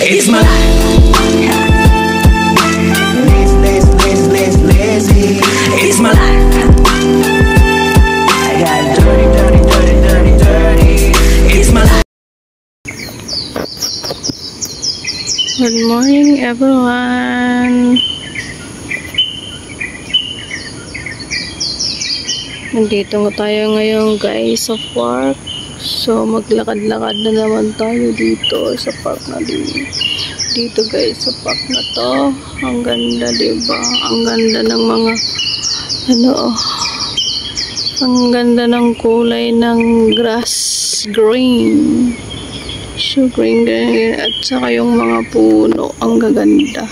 It's my life. Lazy. It's my life. I got dirty. It's my life. Good morning, everyone. Nandito nga tayo ngayon, guys, sa park. So, maglakad-lakad na naman tayo dito sa park na dito, guys, sa park na to. Ang ganda, diba? Ang ganda ng mga ang ganda ng kulay ng grass, green. So, green at saka yung mga puno, ang gaganda.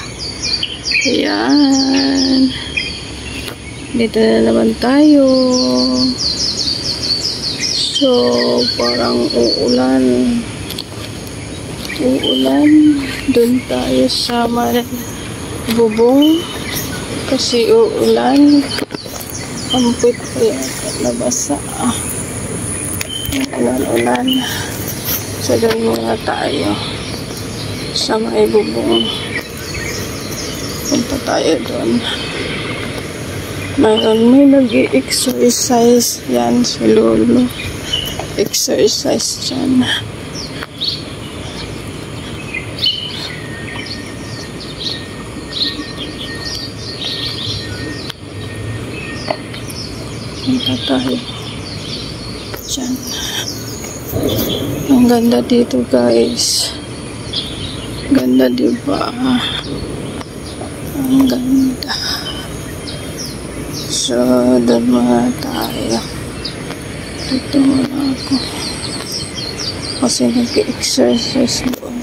Ayan. Dito na naman tayo. So, parang uulan. Doon tayo sa bubong. Kasi uulan. Amput pa yata nabasa. Ulan. So, doon muna tayo sa may bubong. Punta tayo doon. May nag-i-exercise yan si Lolo. Exercise dyan. Punta tayo dyan. Ang ganda dito, guys. Ganda, diba? Ang ganda. So, doon muna tayo. Dito muna ako. Kasi nag-exercise doon.